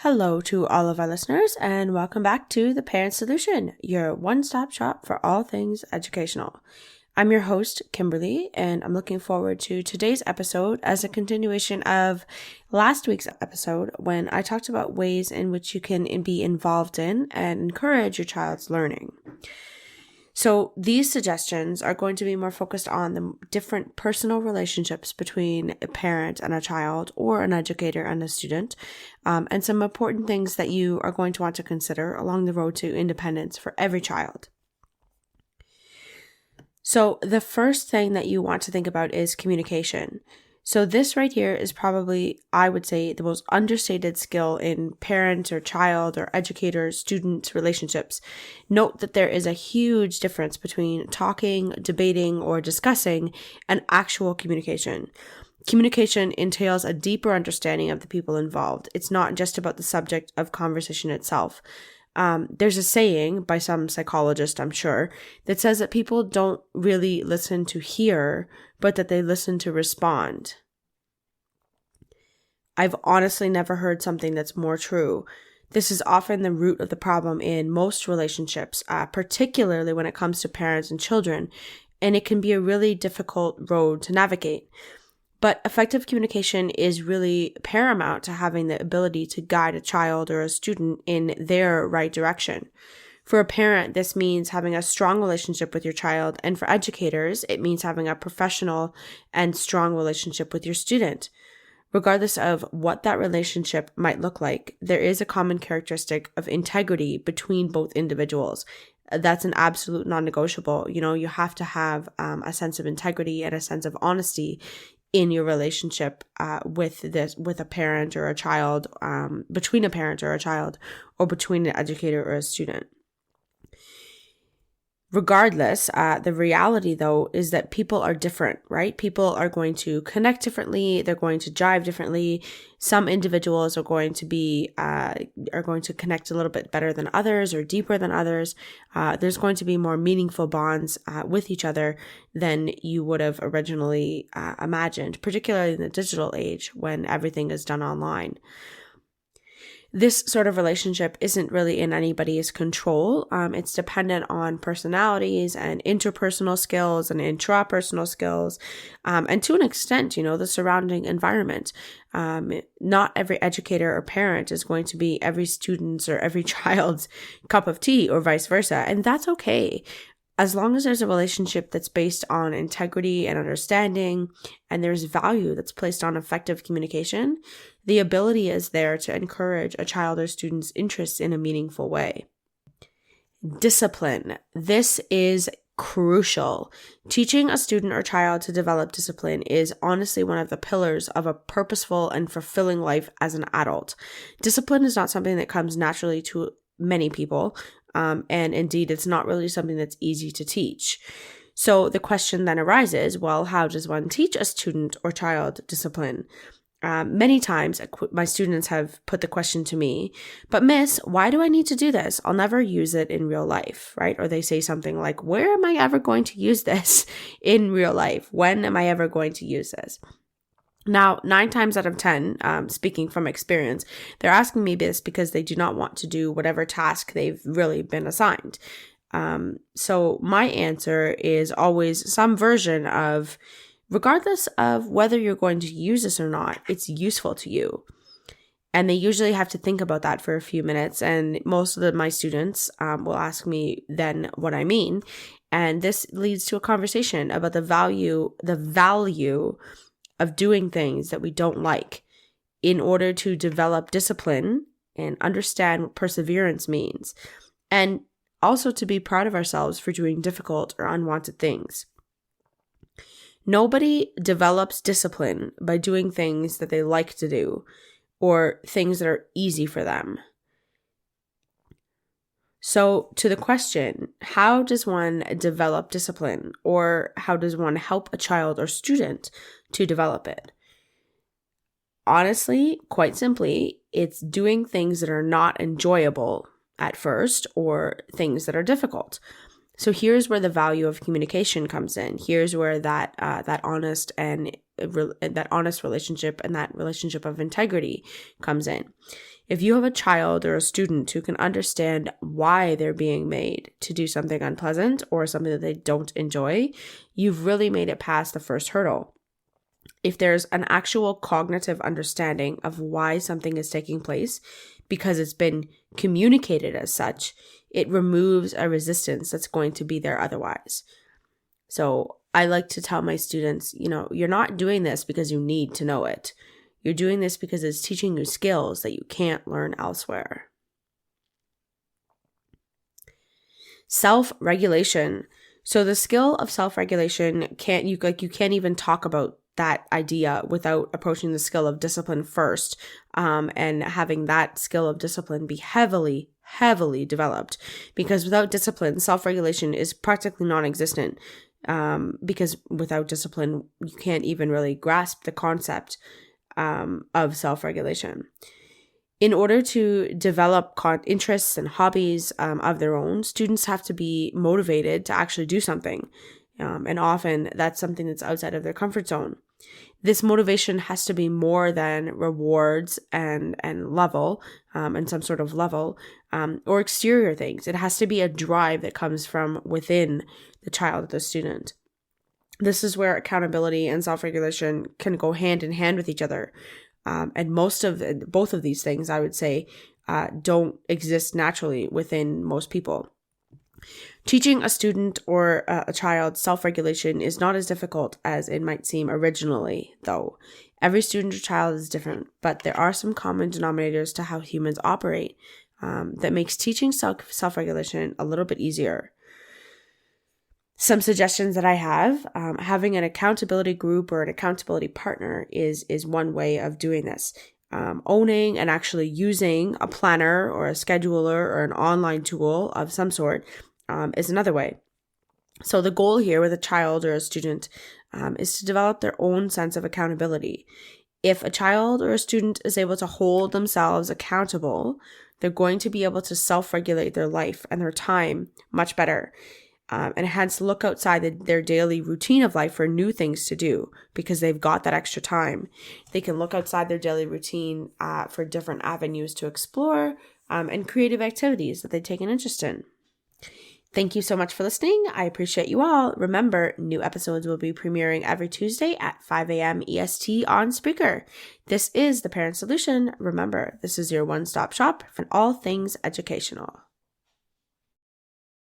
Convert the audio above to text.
Hello to all of our listeners, and welcome back to The Parent Solution, your one-stop shop for all things educational. I'm your host, Kimberly, and I'm looking forward to today's episode as a continuation of last week's episode when I talked about ways in which you can be involved in and encourage your child's learning. So these suggestions are going to be more focused on the different personal relationships between a parent and a child or an educator and a student, and some important things that you are going to want to consider along the road to independence for every child. So the first thing that you want to think about is communication. So this right here is probably, I would say, the most understated skill in parent or child or educator student relationships. Note that there is a huge difference between talking, debating, or discussing and actual communication. Communication entails a deeper understanding of the people involved. It's not just about the subject of conversation itself. There's a saying by some psychologist, I'm sure, that says that people don't really listen to hear, but that they listen to respond. I've honestly never heard something that's more true. This is often the root of the problem in most relationships, particularly when it comes to parents and children, and it can be a really difficult road to navigate. But effective communication is really paramount to having the ability to guide a child or a student in their right direction. For a parent, this means having a strong relationship with your child, and for educators, it means having a professional and strong relationship with your student. Regardless of what that relationship might look like, there is a common characteristic of integrity between both individuals. That's an absolute non-negotiable. You have to have a sense of integrity and a sense of honesty in your relationship with a parent or a child, between a parent or a child, or between an educator or a student. Regardless, the reality though is that people are different, right? People are going to connect differently. They're going to jive differently. Some individuals are going to connect a little bit better than others or deeper than others. There's going to be more meaningful bonds with each other than you would have originally imagined, particularly in the digital age when everything is done online. This sort of relationship isn't really in anybody's control. It's dependent on personalities and interpersonal skills and intrapersonal skills, and to an extent, the surrounding environment. Not every educator or parent is going to be every student's or every child's cup of tea or vice versa, and that's okay. As long as there's a relationship that's based on integrity and understanding, and there's value that's placed on effective communication, the ability is there to encourage a child or student's interests in a meaningful way. Discipline. This is crucial. Teaching a student or child to develop discipline is honestly one of the pillars of a purposeful and fulfilling life as an adult. Discipline is not something that comes naturally to many people. And indeed, it's not really something that's easy to teach. So the question then arises, well, how does one teach a student or child discipline? Many times my students have put the question to me, but Miss, why do I need to do this? I'll never use it in real life, right? Or they say something like, where am I ever going to use this in real life? When am I ever going to use this? Now, 9 times out of 10, speaking from experience, they're asking me this because they do not want to do whatever task they've really been assigned. So my answer is always some version of, regardless of whether you're going to use this or not, it's useful to you. And they usually have to think about that for a few minutes. And most of my students will ask me then what I mean. And this leads to a conversation about the value of doing things that we don't like in order to develop discipline and understand what perseverance means, and also to be proud of ourselves for doing difficult or unwanted things. Nobody develops discipline by doing things that they like to do or things that are easy for them. So to the question, how does one develop discipline, or how does one help a child or student to develop it? Honestly, quite simply, it's doing things that are not enjoyable at first or things that are difficult. So here's where the value of communication comes in. Here's where that honest relationship and that relationship of integrity comes in. If you have a child or a student who can understand why they're being made to do something unpleasant or something that they don't enjoy, you've really made it past the first hurdle. If there's an actual cognitive understanding of why something is taking place because it's been communicated as such, it removes a resistance that's going to be there otherwise. So I like to tell my students, you're not doing this because you need to know it. You're doing this because it's teaching you skills that you can't learn elsewhere. Self-regulation. So the skill of self-regulation you can't even talk about that idea without approaching the skill of discipline first, and having that skill of discipline be heavily developed. Because without discipline, self-regulation is practically non-existent. Because without discipline, you can't even really grasp the concept of self-regulation. In order to develop interests and hobbies of their own, students have to be motivated to actually do something. And often that's something that's outside of their comfort zone. This motivation has to be more than rewards and level, and some sort of level, or exterior things. It has to be a drive that comes from within the child or the student. This is where accountability and self-regulation can go hand in hand with each other. And both of these things, I would say, don't exist naturally within most people. Teaching a student or a child self-regulation is not as difficult as it might seem originally, though. Every student or child is different, but there are some common denominators to how humans operate that makes teaching self-regulation a little bit easier. Some suggestions that I have, having an accountability group or an accountability partner is one way of doing this. Owning and actually using a planner or a scheduler or an online tool of some sort is another way. So the goal here with a child or a student is to develop their own sense of accountability. If a child or a student is able to hold themselves accountable, they're going to be able to self-regulate their life and their time much better. And hence look outside their daily routine of life for new things to do because they've got that extra time. They can look outside their daily routine for different avenues to explore and creative activities that they take an interest in. Thank you so much for listening. I appreciate you all. Remember, new episodes will be premiering every Tuesday at 5 a.m. EST on Spreaker. This is The Parent Solution. Remember, this is your one-stop shop for all things educational.